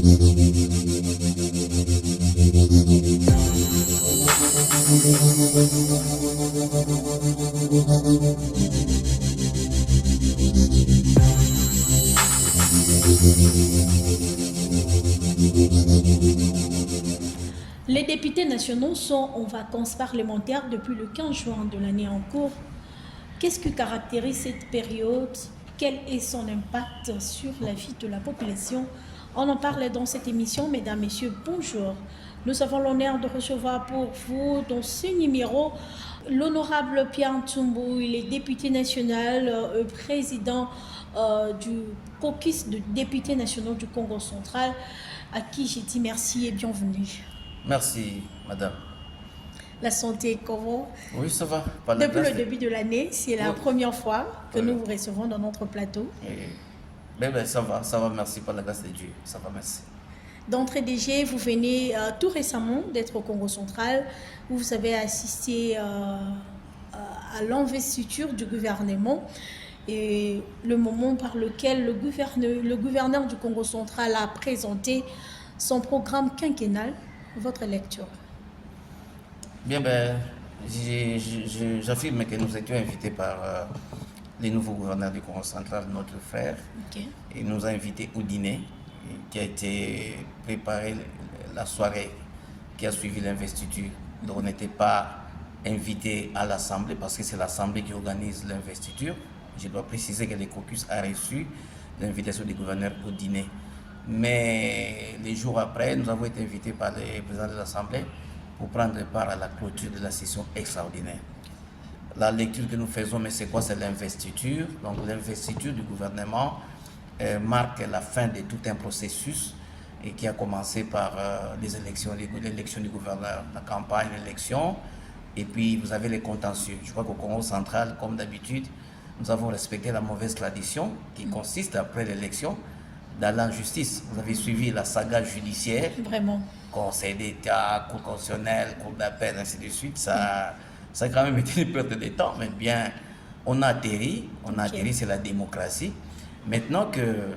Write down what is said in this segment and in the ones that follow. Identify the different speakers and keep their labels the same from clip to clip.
Speaker 1: Les députés nationaux sont en vacances parlementaires depuis le 15 juin de l'année en cours. Qu'est-ce qui caractérise cette période? Quel est son impact sur la vie de la population? On en parle dans cette émission. Mesdames, Messieurs, bonjour. Nous avons l'honneur de recevoir pour vous dans ce numéro l'honorable Pierre Ntsumbu. Il est député national, président du caucus de députés nationaux du Congo central, à qui j'ai dit merci et bienvenue.
Speaker 2: Merci, madame.
Speaker 1: La santé, comment?
Speaker 2: Oui, ça va.
Speaker 1: Depuis le début de l'année, c'est la première fois que nous vous recevons dans notre plateau.
Speaker 2: Ça va, merci, par la grâce de Dieu. Ça va, merci.
Speaker 1: D'entrée de jeu, vous venez tout récemment d'être au Congo central, où vous avez assisté à l'investiture du gouvernement et le moment par lequel le gouverneur du Congo central a présenté son programme quinquennal. Votre lecture.
Speaker 2: Bien, j'affirme que nous étions invités par les nouveaux gouverneurs du Congo central, notre frère.
Speaker 1: Okay.
Speaker 2: Il nous a invités au dîner qui a été préparé la soirée qui a suivi l'investiture. Donc on n'était pas invités à l'Assemblée parce que c'est l'Assemblée qui organise l'investiture. Je dois préciser que le caucus a reçu l'invitation des gouverneurs au dîner. Mais les jours après, nous avons été invités par le président de l'Assemblée pour prendre part à la clôture de la session extraordinaire. La lecture que nous faisons, mais c'est quoi? C'est l'investiture. Donc l'investiture du gouvernement marque la fin de tout un processus et qui a commencé par l'élection du gouverneur, la campagne, l'élection, et puis vous avez les contentieux. Je crois qu'au Congo central, comme d'habitude, nous avons respecté la mauvaise tradition qui consiste, après l'élection, dans la justice. Vous avez suivi la saga judiciaire.
Speaker 1: Vraiment.
Speaker 2: Conseil d'État, Cour constitutionnelle, Cour d'appel, ainsi de suite. Ça a quand même été une perte de temps. Mais bien, on a atterri, c'est la démocratie. Maintenant que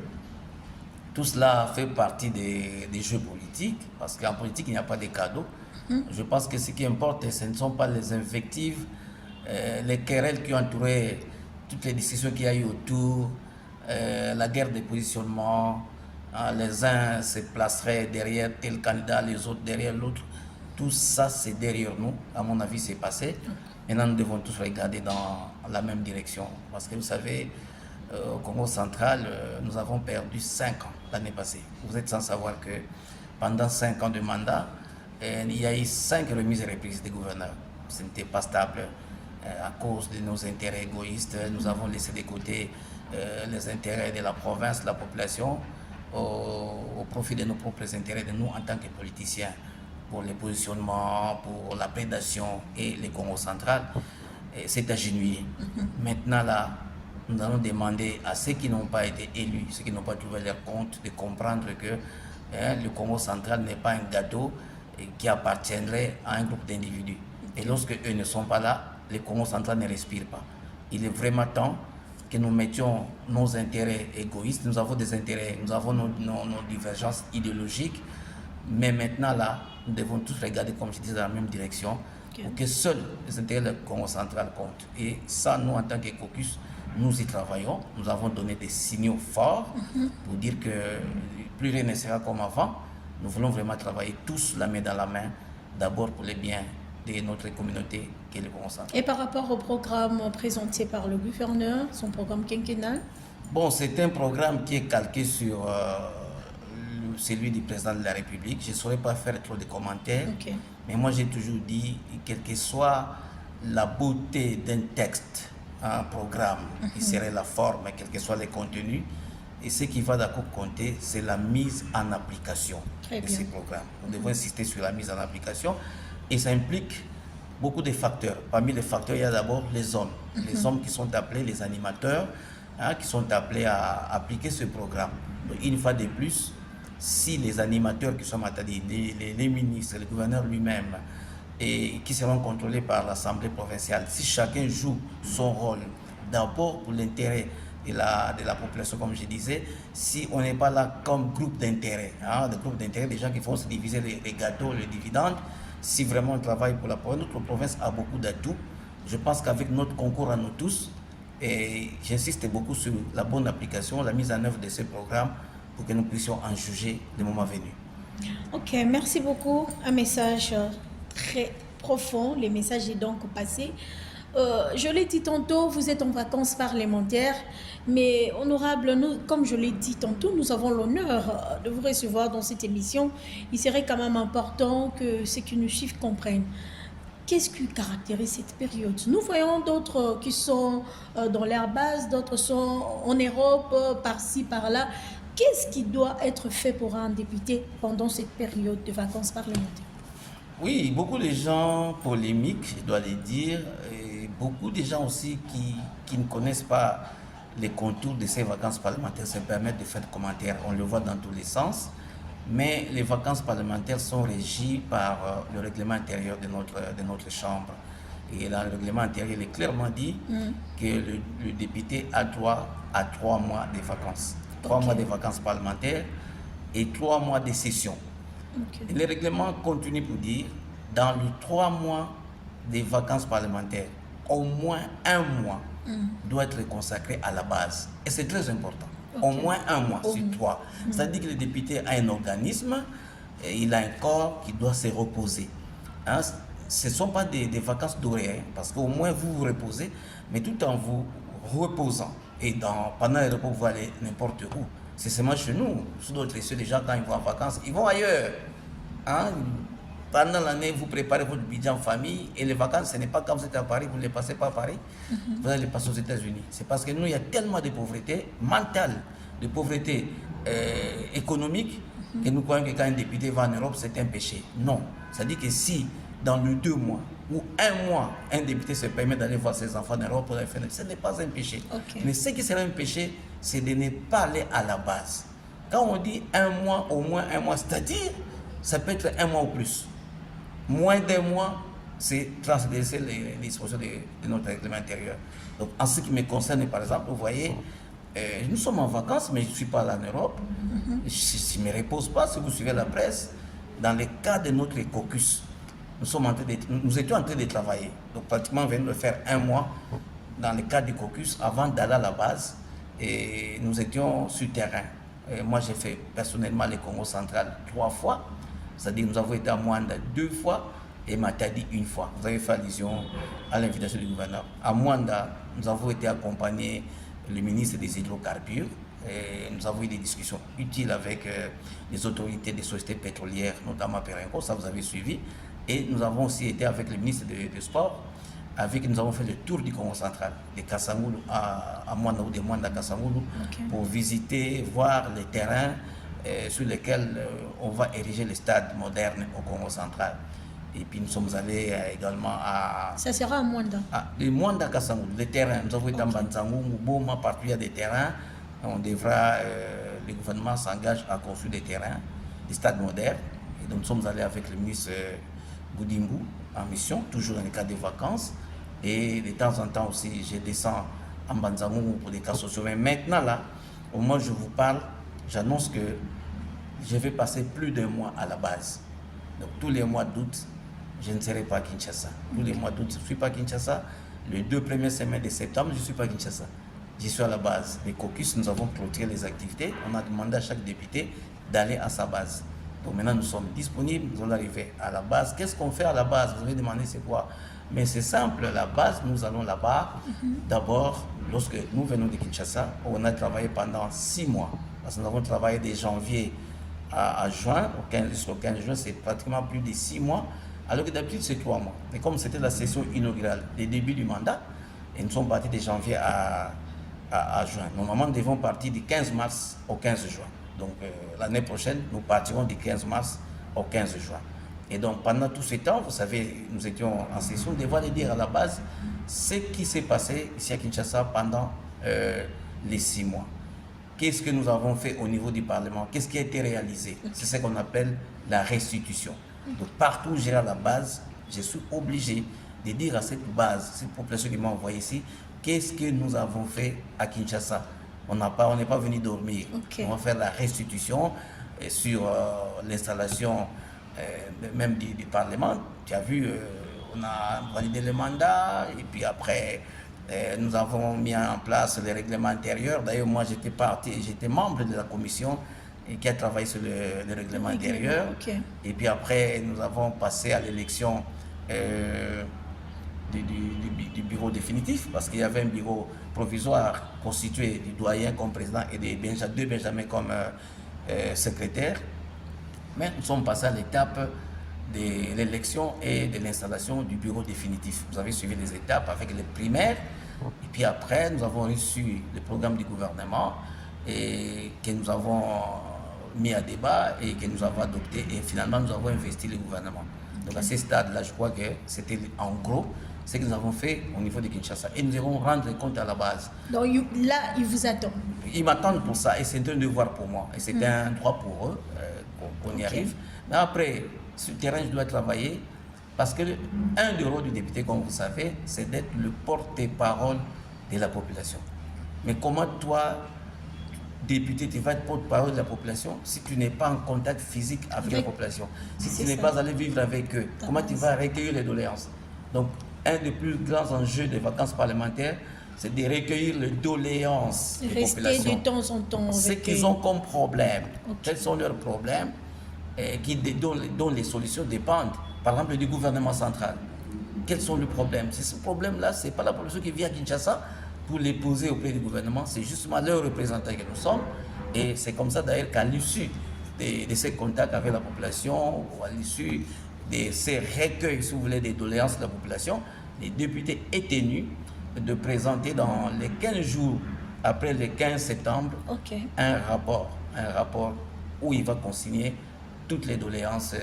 Speaker 2: tout cela fait partie des jeux politiques, parce qu'en politique, il n'y a pas de cadeaux, je pense que ce qui importe, ce ne sont pas les invectives, les querelles qui ont entouré toutes les décisions qu'il y a eu autour, la guerre des positionnements, les uns se placeraient derrière tel candidat, les autres derrière l'autre. Tout ça, c'est derrière nous. À mon avis, c'est passé. Maintenant, nous devons tous regarder dans la même direction. Parce que vous savez, au Congo central, nous avons perdu 5 ans l'année passée. Vous êtes sans savoir que pendant 5 ans de mandat, il y a eu 5 remises et reprises des gouverneurs. Ce n'était pas stable à cause de nos intérêts égoïstes. Nous avons laissé de côté les intérêts de la province, de la population, au profit de nos propres intérêts, de nous en tant que politiciens, pour les positionnements, pour la prédation et le Congo central. C'est agenouillé. Maintenant, là, nous allons demander à ceux qui n'ont pas été élus, ceux qui n'ont pas trouvé leur compte, de comprendre que le Congo central n'est pas un gâteau qui appartiendrait à un groupe d'individus. Et lorsque eux ne sont pas là, le Congo central ne respire pas. Il est vraiment temps que nous mettions nos intérêts égoïstes. Nous avons des intérêts, nous avons nos divergences idéologiques, mais maintenant là, nous devons tous regarder, comme je disais, dans la même direction, pour que seuls les intérêts du Congo central comptent. Et ça, nous, en tant que caucus, nous y travaillons. Nous avons donné des signaux forts pour dire que plus rien ne sera comme avant. Nous voulons vraiment travailler tous la main dans la main, d'abord pour le bien de notre communauté qui est le Congo central.
Speaker 1: Et par rapport au programme présenté par le gouverneur, son programme quinquennal?
Speaker 2: Bon, c'est un programme qui est calqué sur celui du président de la République. Je ne saurais pas faire trop de commentaires, mais moi j'ai toujours dit, quelle que soit la beauté d'un texte, un programme, qui serait la forme, quel que soit le contenu, et ce qui va d'accord compter, c'est la mise en application de ces programmes. Nous devons insister sur la mise en application, et ça implique beaucoup de facteurs. Parmi les facteurs, il y a d'abord les hommes. Les hommes qui sont appelés les animateurs, qui sont appelés à appliquer ce programme. Donc, une fois de plus, si les animateurs qui sont attendus, les ministres, le gouverneur lui-même, et qui seront contrôlés par l'Assemblée provinciale, si chacun joue son rôle, d'abord pour l'intérêt de la population, comme je disais, si on n'est pas là comme groupe d'intérêt, des groupes d'intérêt, des gens qui font se diviser les gâteaux, les dividendes, si vraiment on travaille pour la province, notre province a beaucoup d'atouts. Je pense qu'avec notre concours à nous tous, et j'insiste beaucoup sur la bonne application, la mise en œuvre de ces programmes pour que nous puissions en juger le moment venu.
Speaker 1: Ok, merci beaucoup. Un message très profond. Le message est donc passé. Je l'ai dit tantôt, vous êtes en vacances parlementaires, mais honorable, nous, comme je l'ai dit tantôt, nous avons l'honneur de vous recevoir dans cette émission. Il serait quand même important que ceux qui nous suivent comprennent. Qu'est-ce qui caractérise cette période? Nous voyons d'autres qui sont dans l'air base, d'autres sont en Europe, par-ci, par-là. Qu'est-ce qui doit être fait pour un député pendant cette période de vacances parlementaires?
Speaker 2: Oui, beaucoup de gens polémiques, je dois le dire, et beaucoup de gens aussi qui ne connaissent pas les contours de ces vacances parlementaires se permettent de faire des commentaires. On le voit dans tous les sens, mais les vacances parlementaires sont régies par le règlement intérieur de notre Chambre. Et dans le règlement intérieur, il est clairement dit que le député a droit à 3 mois de vacances. 3 mois de vacances parlementaires et 3 mois de session. Et le règlement continue pour dire, dans les 3 mois des vacances parlementaires, au moins 1 mois doit être consacré à la base. Et c'est très important. Au moins 1 mois sur 3. C'est-à-dire que le député a un organisme, et il a un corps qui doit se reposer. Hein? Ce ne sont pas des vacances dorées, parce qu'au moins vous vous reposez, mais tout en vous reposant. Et pendant les repos, vous allez n'importe où. C'est seulement chez nous. Sous d'autres cieux, les gens, quand ils vont en vacances, ils vont ailleurs. Hein? Pendant l'année, vous préparez votre budget en famille. Et les vacances, ce n'est pas quand vous êtes à Paris, vous ne les passez pas à Paris. Vous allez les passer aux États-Unis. C'est parce que nous, il y a tellement de pauvreté mentale, de pauvreté économique, que nous croyons que quand un député va en Europe, c'est un péché. Non. C'est-à-dire que si, dans les 2 mois ou 1 mois, un député se permet d'aller voir ses enfants en Europe, ce n'est pas un péché. Mais ce qui serait un péché, c'est de ne pas aller à la base. Quand on dit 1 mois, au moins 1 mois, c'est-à-dire, ça peut être 1 mois ou plus. Moins d'1 mois, c'est transgresser les dispositions de notre règlement intérieur. Donc, en ce qui me concerne, par exemple, vous voyez, nous sommes en vacances, mais je ne suis pas là en Europe. Je ne me repose pas, si vous suivez la presse, dans le cas de notre caucus. Nous étions en train de travailler. Donc, pratiquement, on vient de faire 1 mois dans le cadre du caucus avant d'aller à la base. Et nous étions sur terrain. Moi, j'ai fait personnellement le Congo central 3 fois. C'est-à-dire nous avons été à Mwanda 2 fois et Matadi 1 fois. Vous avez fait allusion à l'invitation du gouverneur. À Mwanda, nous avons été accompagnés le ministre des hydrocarbures. Et nous avons eu des discussions utiles avec les autorités des sociétés pétrolières, notamment Perenco, ça vous avez suivi. Et nous avons aussi été avec le ministre des Sports, nous avons fait le tour du Congo central, de Kassamoulou à Mwanda ou de Mwanda à Kassamoulou, pour visiter, voir les terrains sur lesquels on va ériger le stade moderne au Congo central. Et puis nous sommes allés également à...
Speaker 1: Ça sera à Mwanda.
Speaker 2: Le Mwanda à Kassamoulou, les terrains. Nous avons été à Mbanzangou, Mouboma, partout il y a des terrains. On devra, le gouvernement s'engage à construire des terrains, des stades modernes. Et donc nous sommes allés avec le ministre Boudimbu en mission, toujours dans le cadre des vacances. Et de temps en temps aussi, je descends en Mbanzangou pour des cas sociaux. Mais maintenant, là, au moment où je vous parle, j'annonce que je vais passer plus d'1 mois à la base. Donc tous les mois d'août, je ne serai pas à Kinshasa. Tous les mois d'août, je ne suis pas à Kinshasa. Les 2 premières semaines de septembre, je ne suis pas à Kinshasa. Je suis à la base. Les caucus, nous avons clôturé les activités. On a demandé à chaque député d'aller à sa base. Donc maintenant, nous sommes disponibles. Nous allons arriver à la base. Qu'est-ce qu'on fait à la base? Vous avez demandé c'est quoi? Mais c'est simple. La base, nous allons là-bas. D'abord, lorsque nous venons de Kinshasa, on a travaillé pendant 6 mois. Parce que nous avons travaillé de janvier à juin, jusqu'au 15 juin, c'est pratiquement plus de 6 mois. Alors que d'habitude, c'est 3 mois. Mais comme c'était la session inaugurale, le début du mandat, et nous sommes partis de janvier à juin. Normalement, nous devons partir du 15 mars au 15 juin. Donc, l'année prochaine, nous partirons du 15 mars au 15 juin. Et donc, pendant tout ce temps, vous savez, nous étions en session, nous devons aller dire à la base ce qui s'est passé ici à Kinshasa pendant les 6 mois. Qu'est-ce que nous avons fait au niveau du Parlement? Qu'est-ce qui a été réalisé? C'est ce qu'on appelle la restitution. Donc, partout où j'ai à la base, je suis obligé de dire à cette base, cette population qui m'a envoyé ici, qu'est-ce que nous avons fait à Kinshasa On n'est pas venu dormir.
Speaker 1: Okay.
Speaker 2: On va faire la restitution sur l'installation même du Parlement. Tu as vu, on a validé le mandat et puis après, nous avons mis en place les règlements intérieurs. D'ailleurs, moi, j'étais membre de la commission qui a travaillé sur le règlement intérieur.
Speaker 1: Okay.
Speaker 2: Et puis après, nous avons passé à l'élection du bureau définitif, parce qu'il y avait un bureau provisoire constitué du doyen comme président et de deux Benjamin comme secrétaire. Mais nous sommes passés à l'étape de l'élection et de l'installation du bureau définitif. Vous avez suivi les étapes avec les primaires, et puis après, nous avons reçu le programme du gouvernement et que nous avons mis à débat et que nous avons adopté, et finalement nous avons investi le gouvernement. Donc à ce stade-là, je crois que c'était en gros ce que nous avons fait au niveau de Kinshasa. Et nous irons rendre compte à la base.
Speaker 1: Donc là, ils vous attendent.
Speaker 2: Ils m'attendent pour ça et c'est un devoir pour moi. Et c'est un droit pour eux qu'on y arrive. Mais après, sur le terrain, je dois travailler parce que un des rôles du député, comme vous savez, c'est d'être le porte-parole de la population. Mais comment toi, député, tu vas être porte-parole de la population si tu n'es pas en contact physique avec la population, si tu n'es pas allé vivre avec eux? Comment tu vas recueillir les doléances? Donc, un des plus grands enjeux des vacances parlementaires, c'est de recueillir les doléances des populations.
Speaker 1: Rester de temps en temps.
Speaker 2: Ce qu'ils ont comme problème, quels sont leurs problèmes, dont les solutions dépendent, par exemple, du gouvernement central. Quels sont les problèmes? Ce problème-là, ce n'est pas la population qui vient à Kinshasa pour les poser auprès du gouvernement, c'est justement leurs représentants que nous sommes. Et c'est comme ça d'ailleurs qu'à l'issue de ces contacts avec la population, ou à l'issue de ces recueils, si vous voulez, des doléances de la population, les députés est tenu de présenter dans les 15 jours après le 15 septembre un rapport où il va consigner toutes les doléances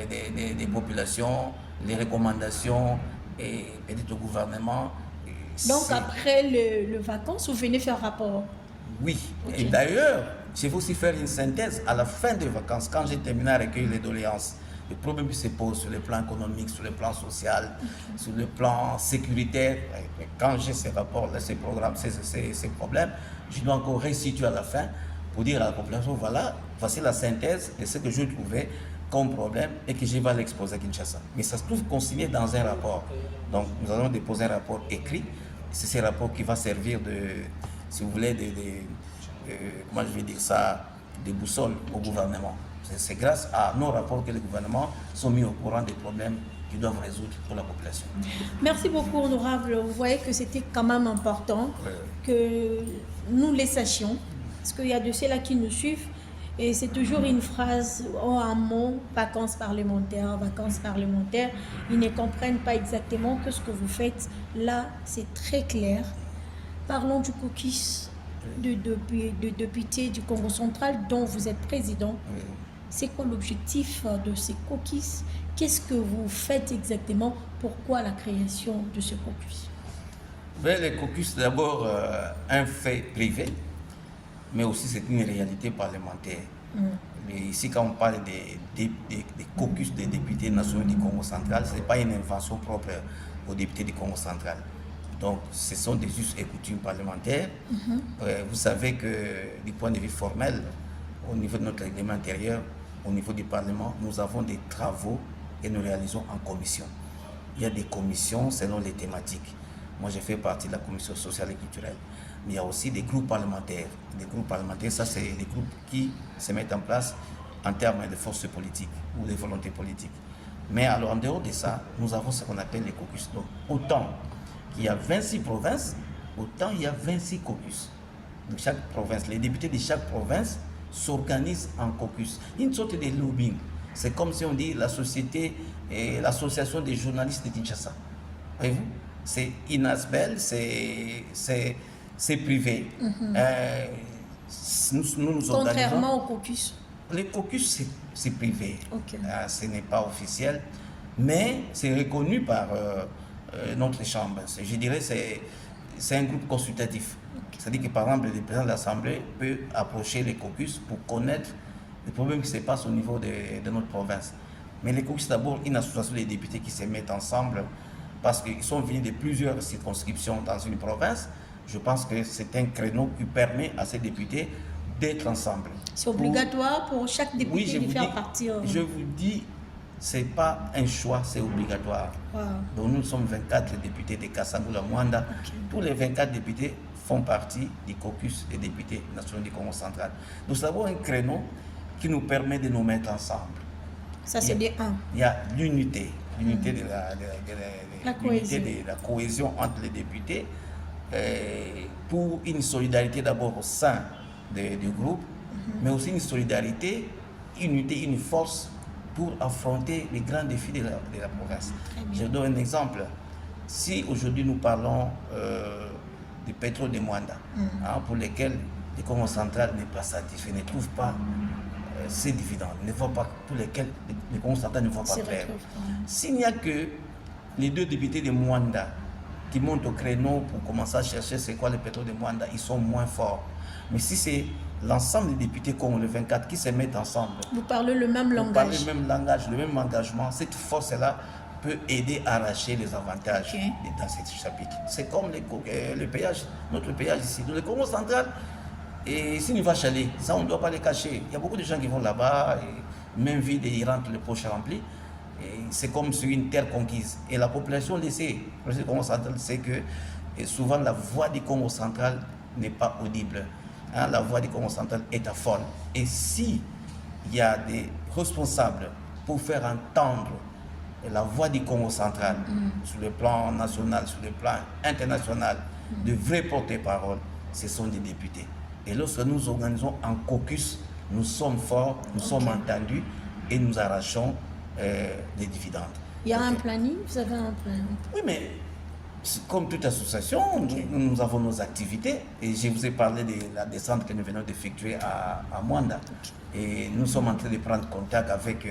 Speaker 2: des populations, les recommandations et peut-être au gouvernement.
Speaker 1: Donc après le vacances, vous venez faire rapport?
Speaker 2: Oui, et d'ailleurs, je vais aussi faire une synthèse à la fin des vacances, quand j'ai terminé à recueillir les doléances. Le problème qui se pose sur le plan économique, sur le plan social, sur le plan sécuritaire. Quand j'ai ces rapports, ces programmes, ces problèmes, je dois encore restituer à la fin pour dire à la population, voilà, voici la synthèse de ce que je trouvais comme problème et que je vais l'exposer à Kinshasa. Mais ça se trouve consigné dans un rapport. Donc nous allons déposer un rapport écrit. C'est ce rapport qui va servir de, si vous voulez, comment je vais dire ça, de boussole au gouvernement. C'est grâce à nos rapports que les gouvernements sont mis au courant des problèmes qu'ils doivent résoudre pour la population.
Speaker 1: Merci beaucoup, honorable. Vous voyez que c'était quand même important que nous les sachions, parce qu'il y a de ceux-là qui nous suivent, et c'est toujours une phrase ou un mot, vacances parlementaires, ils ne comprennent pas exactement que ce que vous faites. Là, c'est très clair. Parlons du caucus de députés du Congo central dont vous êtes président. C'est quoi l'objectif de ces caucus? Qu'est-ce que vous faites exactement? Pourquoi la création de ce caucus?
Speaker 2: Les caucus, d'abord, un fait privé, mais aussi c'est une réalité parlementaire. Mais ici, quand on parle des caucus des députés nationaux du Congo central, ce n'est pas une invention propre aux députés du Congo central. Donc, ce sont des us et coutumes parlementaires. Vous savez que du point de vue formel, au niveau de notre règlement intérieur, au niveau du Parlement, nous avons des travaux que nous réalisons en commission. Il y a des commissions selon les thématiques. Moi, j'ai fait partie de la commission sociale et culturelle. Mais il y a aussi des groupes parlementaires. Des groupes parlementaires, ça, c'est des groupes qui se mettent en place en termes de forces politiques ou de volontés politiques. Mais alors, en dehors de ça, nous avons ce qu'on appelle les caucus. Donc, autant qu'il y a 26 provinces, autant il y a 26 caucus. Donc, chaque province, les députés de chaque province s'organisent en caucus. Une sorte de lobbying. C'est comme si on dit la société et l'association des journalistes de Kinshasa. Voyez-vous? C'est inasbel, c'est privé. Nous
Speaker 1: Contrairement au caucus.
Speaker 2: Les caucus, c'est privé. Ce n'est pas officiel, mais c'est reconnu par notre chambre. Je dirais que c'est un groupe consultatif. C'est-à-dire que, par exemple, le président de l'Assemblée peut approcher les caucus pour connaître les problèmes qui se passent au niveau de notre province. Mais les caucus, c'est d'abord une association des députés qui se mettent ensemble parce qu'ils sont venus de plusieurs circonscriptions dans une province. je pense que c'est un créneau qui permet à ces députés d'être ensemble.
Speaker 1: C'est obligatoire pour chaque député de faire partie.
Speaker 2: Je vous dis, ce n'est pas un choix, c'est obligatoire.
Speaker 1: Wow.
Speaker 2: Donc nous sommes 24 députés de Kassagoula Mwanda.
Speaker 1: Okay.
Speaker 2: Tous les 24 députés font partie du caucus des députés nationaux du Congo central. Nous avons un créneau qui nous permet de nous mettre ensemble.
Speaker 1: Ça, c'est des 1.
Speaker 2: Il y a l'unité, l'unité de la cohésion entre les députés pour une solidarité d'abord au sein du groupe, mais aussi une solidarité, unité, une force pour affronter les grands défis de la province. Je donne un exemple. Si aujourd'hui nous parlons du pétrole de Mwanda, pour lesquels le Congo central n'est pas satisfait, ne trouve pas ces dividendes, ne voit pas, pour lesquels le Congo central ne voit pas clair. S'il n'y a que les 2 députés de Mwanda qui montent au créneau pour commencer à chercher c'est quoi le pétrole de Mwanda, ils sont moins forts. Mais si c'est l'ensemble des députés comme le 24 qui se mettent ensemble,
Speaker 1: vous parlez le même langage.
Speaker 2: Vous parlez le même langage, le même engagement, cette force-là peut aider à arracher les avantages dans ce chapitre. C'est comme le péage, notre péage ici. Dans le Congo central, et s'il va chaler, ça on ne doit pas les cacher. Il y a beaucoup de gens qui vont là-bas, même vide et ils rentrent les poches remplies. C'est comme sur une terre conquise. Et la population le sait. Le Congo central sait que souvent la voix du Congo central n'est pas audible. La voix du Congo central est à fond. Et si il y a des responsables pour faire entendre la voix du Congo central sur le plan national, sur le plan international, de vrais porte-parole, ce sont des députés. Et lorsque nous organisons un caucus, nous sommes forts, nous sommes entendus et nous arrachons les dividendes.
Speaker 1: Il y a un planning, vous avez un planning?
Speaker 2: Oui, mais comme toute association, nous avons nos activités. Et je vous ai parlé de la descente que nous venons d'effectuer à Mwanda. Et nous sommes en train de prendre contact avec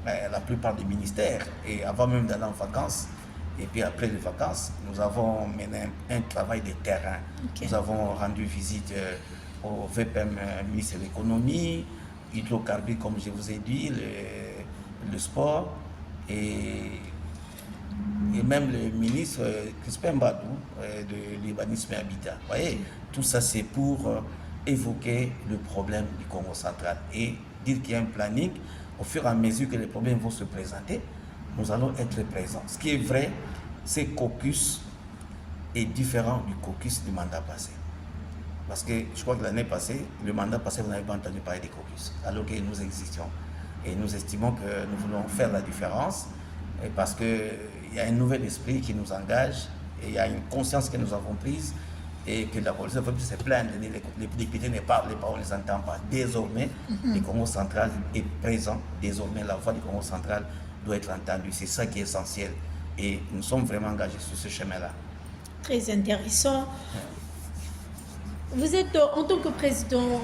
Speaker 2: la plupart des ministères. Et avant même d'aller en vacances, et puis après les vacances, nous avons mené un travail de terrain. Nous avons rendu visite au VPM, ministre de l'économie, hydrocarbures, comme je vous ai dit, le sport, et même le ministre Crispin Badou de l'urbanisme et habitat. Vous voyez, tout ça c'est pour évoquer le problème du Congo central et dire qu'il y a un planning. Au fur et à mesure que les problèmes vont se présenter, nous allons être présents. Ce qui est vrai, c'est que caucus est différent du caucus du mandat passé. Parce que je crois que l'année passée, le mandat passé, vous n'avez pas entendu parler des caucus, alors que nous existions. Et nous estimons que nous voulons faire la différence, et parce qu'il y a un nouvel esprit qui nous engage, et il y a une conscience que nous avons prise, et que la police ne se plaindre, les députés ne parlent pas, on ne les entend pas. Désormais, le Congo central est présent, désormais la voix du Congo central doit être entendue. C'est ça qui est essentiel. Et nous sommes vraiment engagés sur ce chemin-là.
Speaker 1: Très intéressant. Vous êtes, en tant que président,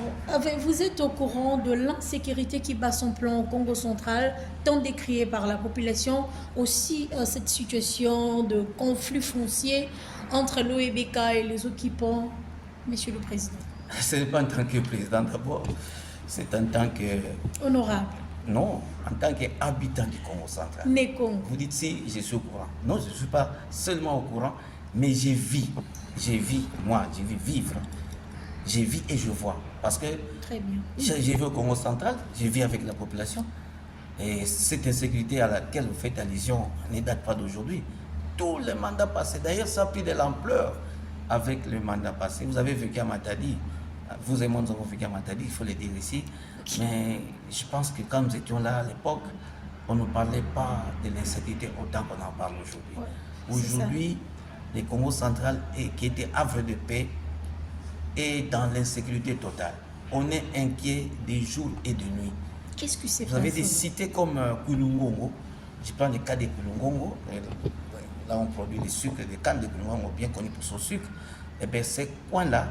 Speaker 1: vous êtes au courant de l'insécurité qui bat son plan au Congo central, tant décriée par la population, aussi cette situation de conflit foncier entre l'OEBK et les occupants, Monsieur le Président?
Speaker 2: Ce n'est pas en tant que président d'abord, c'est en tant que...
Speaker 1: Honorable.
Speaker 2: Non, en tant qu'habitant du Congo central. Vous dites si je suis au courant. Non, je ne suis pas seulement au courant, mais je vis. Je vis, moi, je vis vivre. Je vis et je vois. Parce que
Speaker 1: très bien.
Speaker 2: Je vis au Congo central, je vis avec la population. Et cette insécurité à laquelle vous faites allusion ne date pas d'aujourd'hui. Tous les mandats passés, d'ailleurs, ça a pris de l'ampleur avec le mandat passé. Vous avez vécu à Matadi. Vous et moi, nous avons vécu à Matadi, il faut le dire ici. Mais je pense que quand nous étions là à l'époque, on ne parlait pas de l'insécurité autant qu'on en parle aujourd'hui. Aujourd'hui, le Congo central, qui était havre de paix, est dans l'insécurité totale. On est inquiet des jours et de nuit.
Speaker 1: Qu'est-ce que c'est?
Speaker 2: Vous avez des cités comme Kulungongo. Je prends le cas de Kulungongo. Là, on produit des sucres, des cannes de Kulungongo, bien connues pour son sucre. Et bien, ces coins-là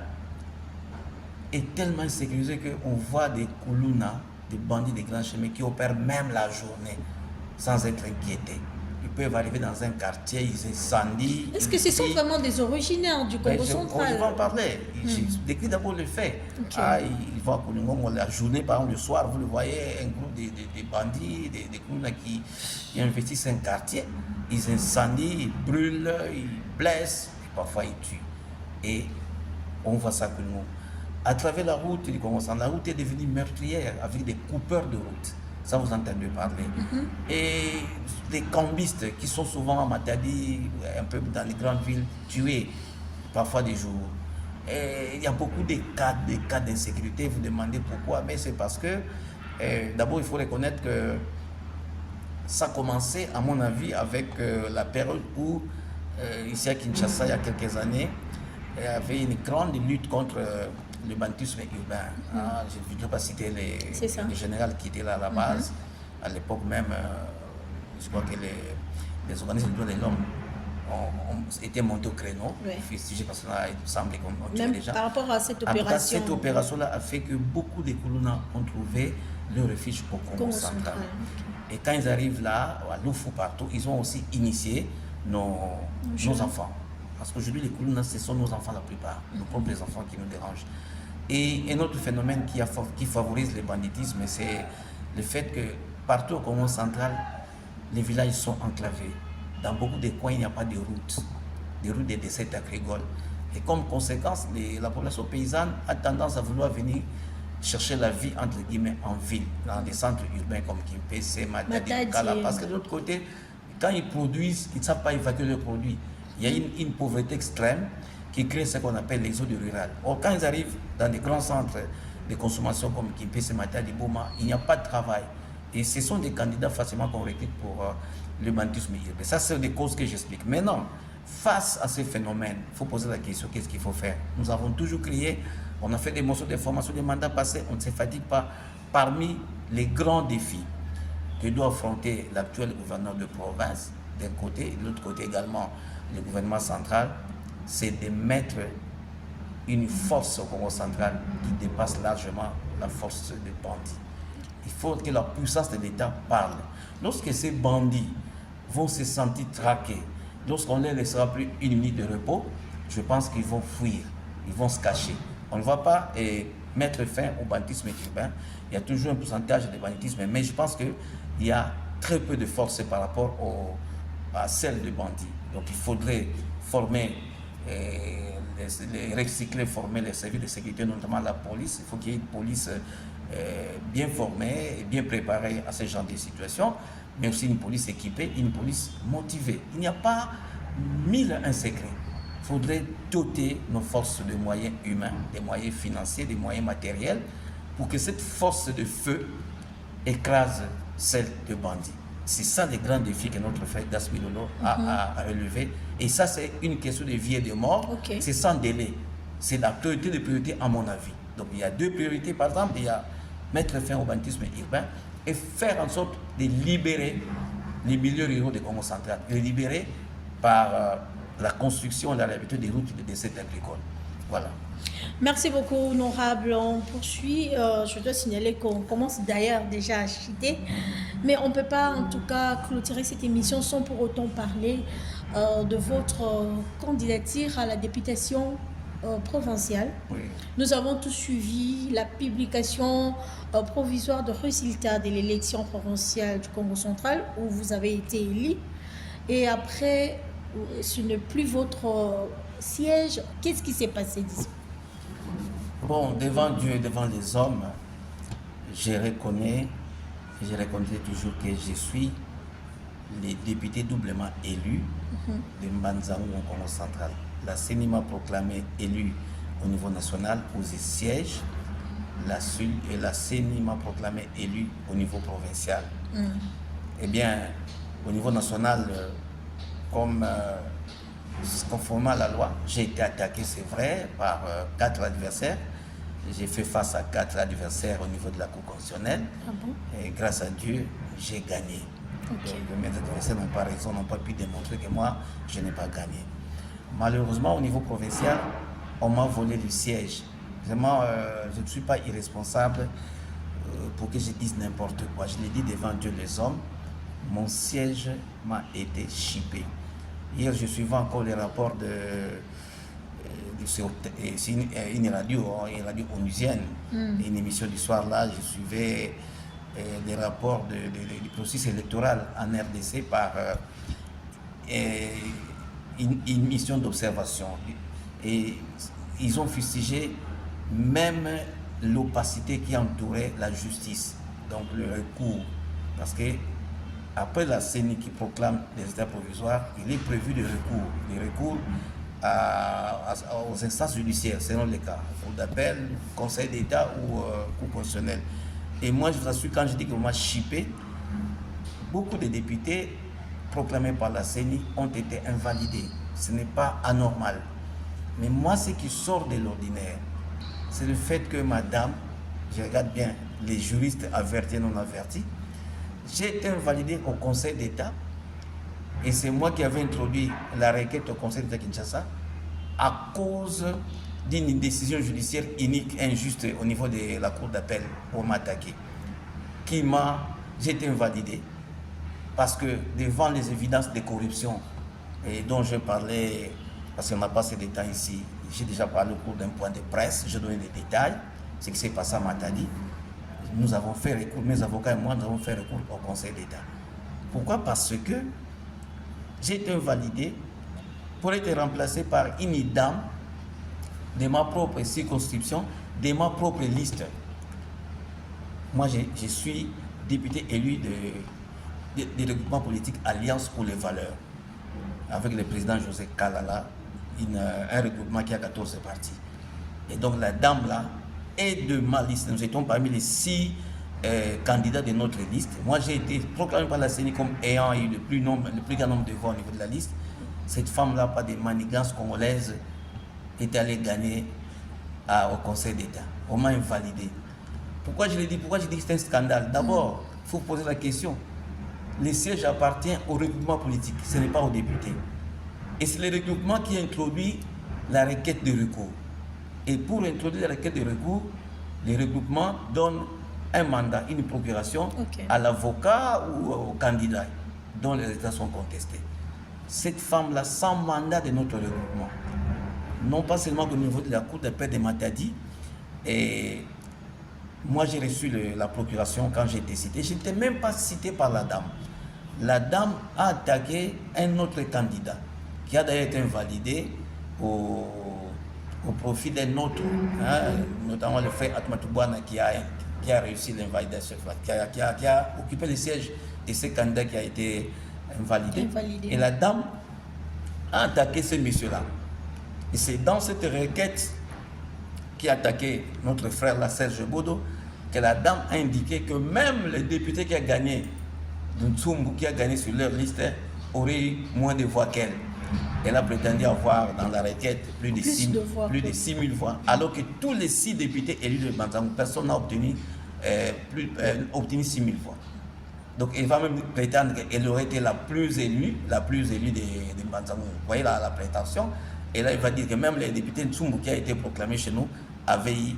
Speaker 2: est tellement insécurisé qu'on voit des Kuluna, des bandits de grands chemins qui opèrent même la journée sans être inquiétés. Ils peuvent arriver dans un quartier, ils incendient.
Speaker 1: Est-ce que ce sont vraiment des originaires du Congo central?
Speaker 2: Je vais en parler. Je décris d'abord le fait. Ils vont à Kulungongo la journée, par exemple le soir, vous le voyez, un groupe de bandits, des Kuluna qui investissent un quartier. Ils incendient, ils brûlent, ils blessent, parfois ils tuent. Et on voit ça que nous. À travers la route du Congo central, la route est devenue meurtrière avec des coupeurs de route. Ça, vous entendez parler. Et les cambistes qui sont souvent à Matadi, un peu dans les grandes villes, tués parfois des jours. Et il y a beaucoup de cas d'insécurité. Vous demandez pourquoi, mais c'est parce que d'abord, il faut reconnaître que ça a commencé, à mon avis, avec la période où, ici à Kinshasa, il y a quelques années, il y avait une grande lutte contre le banditisme urbain. Je ne voudrais pas citer les généraux qui étaient là à la base. À l'époque même, je crois que les organismes des droits de l'homme ont été montés au créneau. Fustigés parce qu'il semblait qu'on tuait les gens.
Speaker 1: Par rapport à cette opération.
Speaker 2: En tout cas, cette opération-là a fait que beaucoup de Koulouna ont trouvé le refuge au Congo central. Et quand ils arrivent là, à Loufou partout, ils ont aussi initié nos enfants. Parce qu'aujourd'hui, les Koulouna, ce sont nos enfants la plupart, nos propres enfants qui nous dérangent. Et un autre phénomène qui favorise le banditisme, c'est le fait que partout au Congo central, les villages sont enclavés. Dans beaucoup de coins, il n'y a pas de routes de dessertes agricoles. Et comme conséquence, la population paysanne a tendance à vouloir venir chercher la vie, entre guillemets, en ville, dans des centres urbains comme Kimpese, Matadi, Kala. Parce que de l'autre côté, quand ils produisent, ils ne savent pas évacuer leurs produits. Il y a une pauvreté extrême qui crée ce qu'on appelle l'exode rural. Or, quand ils arrivent dans des grands centres de consommation comme Kimpese, Matadi, Boma, il n'y a pas de travail. Et ce sont des candidats facilement qu'on recrute pour le banditisme urbain. Ça, c'est des causes que j'explique. Maintenant, face à ces phénomènes, il faut poser la question, qu'est-ce qu'il faut faire? Nous avons toujours crié, on a fait des motions de formation des mandats passés, on ne se fatigue pas. Parmi les grands défis que doit affronter l'actuel gouverneur de province, d'un côté, et de l'autre côté également le gouvernement central, c'est de mettre une force au Congo central qui dépasse largement la force des bandits. Il faut que la puissance de l'État parle. Lorsque ces bandits vont se sentir traqués, lorsqu'on ne les laissera plus une minute de repos, je pense qu'ils vont fuir, ils vont se cacher. On ne va pas mettre fin au banditisme urbain. Il y a toujours un pourcentage de banditisme, mais je pense qu'il y a très peu de force par rapport à celle de bandits. Donc il faudrait former, recycler, former les services de sécurité, notamment la police. Il faut qu'il y ait une police bien formée et bien préparée à ce genre de situations, mais aussi une police équipée, une police motivée. Il n'y a pas 1001 secrets. Il faudrait doter nos forces de moyens humains, des moyens financiers, des moyens matériels, pour que cette force de feu écrase celle de bandits. C'est ça le grand défi que notre frère Das Milolo a relevé. Et ça, c'est une question de vie et de mort. C'est sans délai. C'est la priorité de priorité, à mon avis. Donc, il y a deux priorités. Par exemple, il y a mettre fin au banditisme urbain et faire en sorte de libérer les milieux ruraux du Congo central. Les libérer par la construction et la réhabilitation des routes et des dessertes agricoles. Voilà.
Speaker 1: Merci beaucoup, honorable. On poursuit. Je dois signaler qu'on commence d'ailleurs déjà à chuter, mais on ne peut pas en tout cas clôturer cette émission sans pour autant parler de votre candidature à la députation provinciale.
Speaker 2: Oui.
Speaker 1: Nous avons tous suivi la publication provisoire de résultats de l'élection provinciale du Congo central où vous avez été élu. Et après, ce n'est plus votre siège. Qu'est-ce qui s'est passé, disons?
Speaker 2: Bon, devant Dieu et devant les hommes, je reconnais toujours que je suis le député doublement élu de Mbanzangou au Congo central. La CENI m'a proclamé élu au niveau national où je siège. La CENI m'a proclamé élu au niveau provincial. Eh bien, au niveau national, conformément à la loi, j'ai été attaqué, c'est vrai, par 4 adversaires. J'ai fait face à 4 adversaires au niveau de la Cour constitutionnelle.
Speaker 1: Ah bon?
Speaker 2: Et grâce à Dieu, j'ai gagné. Donc, mes adversaires n'ont pas raison, n'ont pas pu démontrer que moi, je n'ai pas gagné. Malheureusement, au niveau provincial, on m'a volé le siège. Vraiment, je ne suis pas irresponsable pour que je dise n'importe quoi. Je l'ai dit devant Dieu les hommes, mon siège m'a été chippé. Hier, je suivais encore les rapports c'est une radio onusienne, une émission du soir là, je suivais les rapports du processus électoral en RDC par une mission d'observation. Et ils ont fustigé même l'opacité qui entourait la justice, donc le recours. Parce que après la CENI qui proclame les états provisoires, il est prévu des recours aux instances judiciaires, selon les cas, cour d'appel, conseil d'État ou cour constitutionnelle. Et moi, je vous assure, quand je dis que moi, chippé, beaucoup de députés proclamés par la CENI ont été invalidés. Ce n'est pas anormal. Mais moi, ce qui sort de l'ordinaire, c'est le fait que madame, je regarde bien les juristes avertis et non avertis, j'ai été invalidé au Conseil d'État et c'est moi qui avais introduit la requête au Conseil d'État Kinshasa à cause d'une décision judiciaire unique, injuste au niveau de la Cour d'appel pour m'attaquer. J'ai été invalidé parce que devant les évidences de corruption et dont je parlais, parce qu'on n'a pas ces détails ici, j'ai déjà parlé au cours d'un point de presse, je donnais des détails, ce qui s'est passé à Matadi. Nous avons fait recours, mes avocats et moi, nous avons fait recours au Conseil d'État. Pourquoi? Parce que j'ai été invalidé pour être remplacé par une dame de ma propre circonscription, de ma propre liste. Moi, je suis député élu de regroupement politique Alliance pour les valeurs, avec le président José Kalala, un regroupement qui a 14 partis. Et donc la dame là est de ma liste. Nous étions parmi les 6 candidats de notre liste. Moi, j'ai été proclamé par la CENI comme ayant eu le plus grand nombre de voix au niveau de la liste. Cette femme-là, pas de manigance congolaise, est allée gagner au Conseil d'État. On m'a invalidé. Pourquoi je l'ai dit? Pourquoi je dis que c'est un scandale? D'abord, il faut poser la question. Le siège appartient au regroupement politique, ce n'est pas aux députés. Et c'est le regroupement qui introduit la requête de recours. Et pour introduire la requête de recours, les regroupements donnent un mandat, une procuration à l'avocat ou au candidat dont les états sont contestés. Cette femme-là, sans mandat de notre regroupement, non pas seulement au niveau de la Cour d'appel de Matadi, et moi j'ai reçu la procuration quand j'ai été cité. Je n'étais même pas cité par la dame. La dame a attaqué un autre candidat qui a d'ailleurs été invalidé au profit d'un autre, notamment le frère Atmatoubouana qui a réussi l'invalidation, qui a occupé le siège de ce candidat qui a été invalidé. Et la dame a attaqué ce monsieur-là. Et c'est dans cette requête qui a attaqué notre frère, la Serge Bodo, que la dame a indiqué que même le député qui a gagné, Ntsumbu, qui a gagné sur leur liste, aurait eu moins de voix qu'elle. Elle a prétendu avoir dans la requête plus de 6 000 voix, alors que tous les 6 députés élus de Banzangou, personne n'a obtenu 6 000 voix. Donc elle va même prétendre qu'elle aurait été la plus élue de Banzangou. Vous voyez la prétention. Et là, il va dire que même les députés de Ntsumbu qui a été proclamé chez nous avaient eu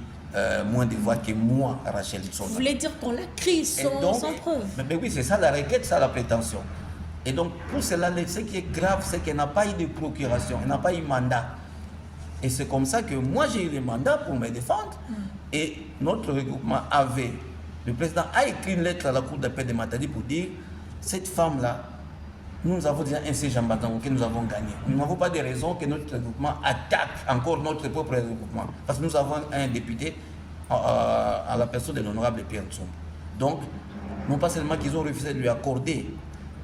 Speaker 2: moins de voix que moi, Rachel Tsonga.
Speaker 1: Vous voulez dire qu'on l'a créé sans preuve?
Speaker 2: Mais oui, c'est ça la requête, ça la prétention. Et donc, pour cela, ce qui est grave, c'est qu'elle n'a pas eu de procuration, elle n'a pas eu mandat. Et c'est comme ça que moi, j'ai eu le mandat pour me défendre. Et notre regroupement le président a écrit une lettre à la Cour d'appel de Matadi pour dire, cette femme-là, nous avons déjà un siège en Banzangou que nous avons gagné. Nous n'avons pas de raison que notre regroupement attaque encore notre propre regroupement. Parce que nous avons un député à la personne de l'honorable Pierre Ntsumbu. Donc, non pas seulement qu'ils ont refusé de lui accorder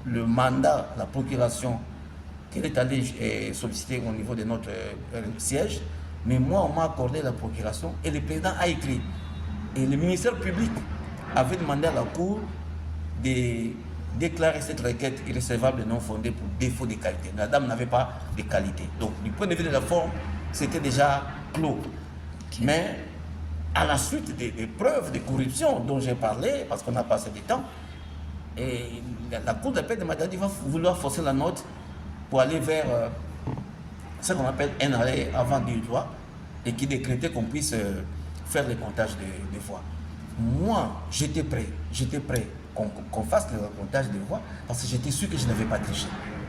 Speaker 2: le mandat, la procuration qu'elle est allée solliciter au niveau de notre siège, mais moi, on m'a accordé la procuration et le président a écrit. Et le ministère public avait demandé à la Cour de déclarer cette requête irrécevable et non fondée pour défaut de qualité. La dame n'avait pas de qualité. Donc, du point de vue de la forme, c'était déjà clos. Mais à la suite des preuves de corruption dont j'ai parlé, parce qu'on n'a pas assez de temps, et la Cour d'appel de Matadi va vouloir forcer la note pour aller vers ce qu'on appelle un arrêt avant du droit et qui décrétait qu'on puisse faire le comptage des voix. Moi, j'étais prêt qu'on fasse le comptage des voix parce que j'étais sûr que je n'avais pas triché.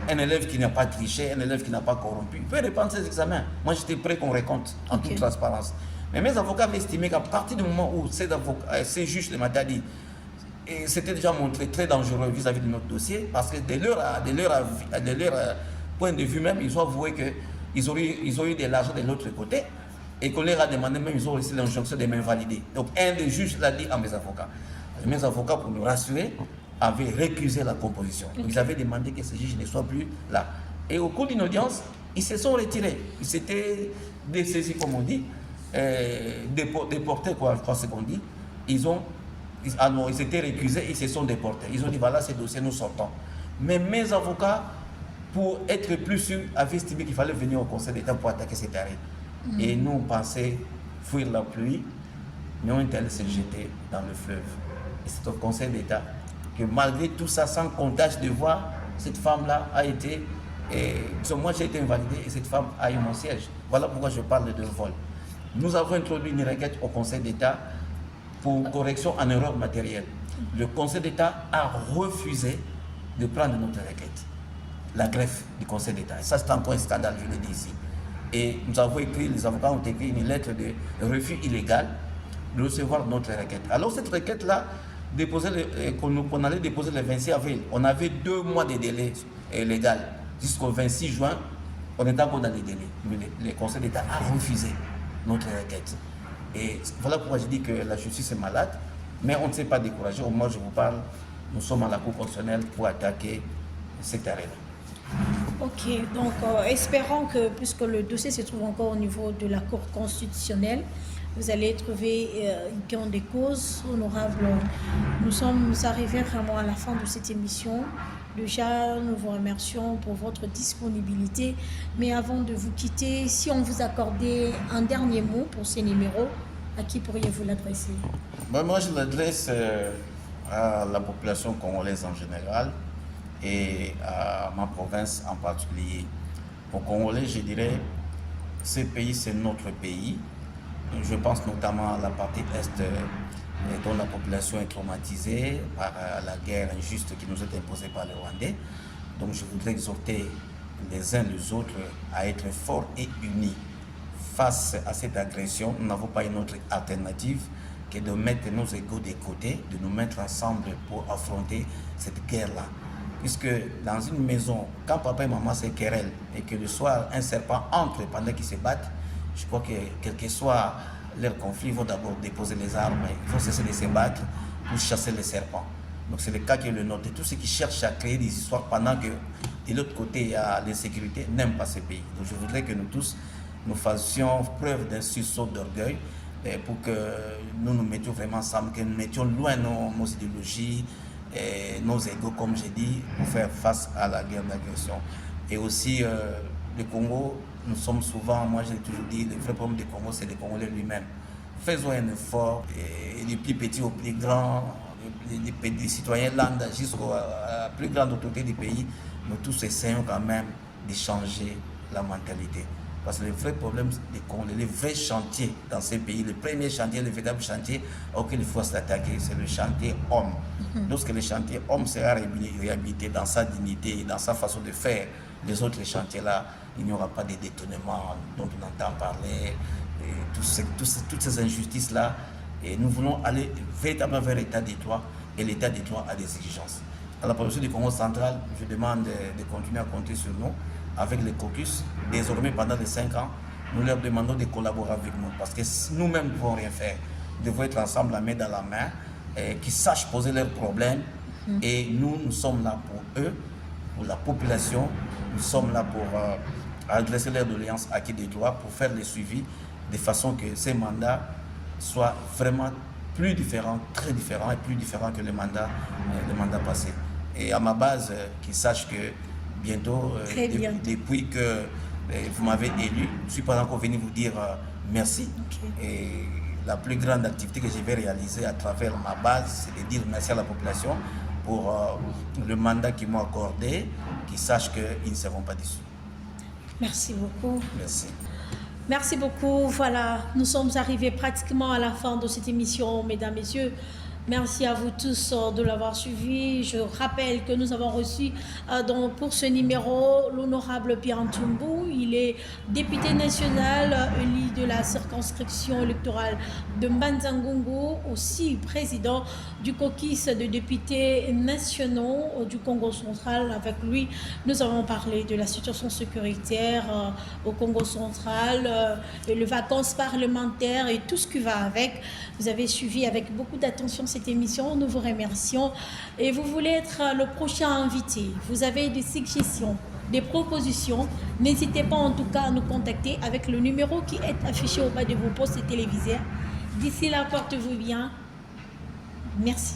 Speaker 2: Un élève qui n'a pas triché, un élève qui n'a pas corrompu, peut reprendre ses examens. Moi, j'étais prêt qu'on récompte en toute transparence. Mais mes avocats avaient estimé qu'à partir du moment où ces juges de Matadi, et c'était déjà montré très dangereux vis-à-vis de notre dossier, parce que de leur point de vue même, ils ont avoué qu'ils auraient eu de l'argent de l'autre côté. et qu'on leur a demandé, même ils ont reçu l'injonction de m'invalider. Donc un des juges l'a dit à mes avocats. Mes avocats, pour nous rassurer, avaient récusé la composition. Donc, ils avaient demandé que ce juge ne soit plus là. Et au cours d'une audience, ils se sont retirés. Ils s'étaient dessaisis, comme on dit, déportés, quoi, je crois ce qu'on dit. Ils s'étaient récusés, ils se sont déportés. Ils ont dit, voilà, ces dossiers, nous sortons. Mais mes avocats, pour être plus sûrs, avaient estimé qu'il fallait venir au Conseil d'État pour attaquer cet arrêt. Et nous, on pensait fuir la pluie, mais on est allé se jeter dans le fleuve. Et c'est au Conseil d'État que malgré tout ça, sans comptage de voix, cette femme-là a été... moi, j'ai été invalidé et cette femme a eu mon siège. Voilà pourquoi je parle de vol. Nous avons introduit une requête au Conseil d'État pour correction en erreur matérielle. Le Conseil d'État a refusé de prendre notre requête. La greffe du Conseil d'État. Et ça, c'est encore un scandale, je le dis ici. Et nous avons écrit, les avocats ont écrit une lettre de refus illégal de recevoir notre requête. Alors cette requête-là, qu'on allait déposer le 26 avril, on avait 2 mois de délai légal. Jusqu'au 26 juin, on est encore dans les délais. Mais le Conseil d'État a refusé notre requête. Et voilà pourquoi je dis que la justice est malade, mais on ne s'est pas découragé. Au moment où je vous parle, nous sommes à la Cour constitutionnelle pour attaquer cet arrêt-là.
Speaker 1: Ok, donc espérons que, puisque le dossier se trouve encore au niveau de la Cour constitutionnelle, vous allez trouver gain de cause honorable. Nous sommes arrivés vraiment à la fin de cette émission. Déjà, nous vous remercions pour votre disponibilité. Mais avant de vous quitter, si on vous accordait un dernier mot pour ces numéros, à qui pourriez-vous l'adresser?
Speaker 2: Moi, je l'adresse à la population congolaise en général et à ma province en particulier. Aux Congolais, je dirais, ce pays, c'est notre pays. Je pense notamment à la partie est dont la population est traumatisée par la guerre injuste qui nous est imposée par les Rwandais. Donc je voudrais exhorter les uns les autres à être forts et unis face à cette agression. Nous n'avons pas une autre alternative que de mettre nos égos de côté, de nous mettre ensemble pour affronter cette guerre-là. Puisque dans une maison, quand papa et maman se querellent et que le soir un serpent entre pendant qu'ils se battent, je crois que quel que soit leur conflit, ils vont d'abord déposer les armes, ils vont cesser de se battre pour chasser les serpents. Donc c'est le cas qui est le nôtre. Et tous ceux qui cherchent à créer des histoires pendant que de l'autre côté il y a l'insécurité n'aiment pas ce pays. Donc je voudrais que nous tous, nous fassions preuve d'un sursaut d'orgueil pour que nous nous mettions vraiment ensemble, que nous mettions loin nos idéologies, nos égos, comme j'ai dit, pour faire face à la guerre d'agression. Et aussi, le Congo, nous sommes souvent, moi j'ai toujours dit, le vrai problème du Congo, c'est le Congolais lui-même. Faisons un effort, et du plus petit au plus grand, des citoyens lambda jusqu'à la plus grande autorité du pays, nous tous essayons quand même de changer la mentalité. Parce que le vrai problème des Congolais, le vrai chantier dans ces pays, le premier chantier, le véritable chantier auquel il faut s'attaquer, c'est le chantier homme. Lorsque le chantier homme sera réhabilité dans sa dignité, dans sa façon de faire, les autres chantiers-là, il n'y aura pas de détournement dont on entend parler, toutes ces injustices-là. Et nous voulons aller véritablement vers l'état des droits, et l'état des droits a des exigences. À la population du Congo central, je demande de continuer à compter sur nous avec les caucus. Désormais, pendant les 5 ans, nous leur demandons de collaborer avec nous parce que nous-mêmes ne pouvons rien faire. Nous devons être ensemble, la main dans la main, qu'ils sachent poser leurs problèmes. Et nous sommes là pour eux, pour la population. Nous sommes là pour adresser leurs doléances acquis des droits, pour faire le suivi de façon que ces mandats soient vraiment plus différents, très différents et plus différents que les mandats passés. Et à ma base, qu'ils sachent que bientôt, depuis que vous m'avez élu, je ne suis pas encore venu vous dire merci. Okay. Et la plus grande activité que je vais réaliser à travers ma base, c'est de dire merci à la population pour le mandat qu'ils m'ont accordé, qu'ils sachent qu'ils ne seront pas déçus.
Speaker 1: Merci beaucoup.
Speaker 2: Merci.
Speaker 1: Merci beaucoup. Voilà, nous sommes arrivés pratiquement à la fin de cette émission, mesdames, messieurs. Merci à vous tous de l'avoir suivi. Je rappelle que nous avons reçu pour ce numéro l'honorable Pierre Ntoumbu. Il est député national élu de la circonscription électorale de Mbanza-Ngungu, aussi président du caucus de députés nationaux du Congo central. Avec lui, nous avons parlé de la situation sécuritaire au Congo central, les vacances parlementaires et tout ce qui va avec. Vous avez suivi avec beaucoup d'attention cette émission, nous vous remercions. Et vous voulez être le prochain invité, vous avez des suggestions, des propositions, n'hésitez pas en tout cas à nous contacter avec le numéro qui est affiché au bas de vos postes télévisés. D'ici là, portez-vous bien. Merci.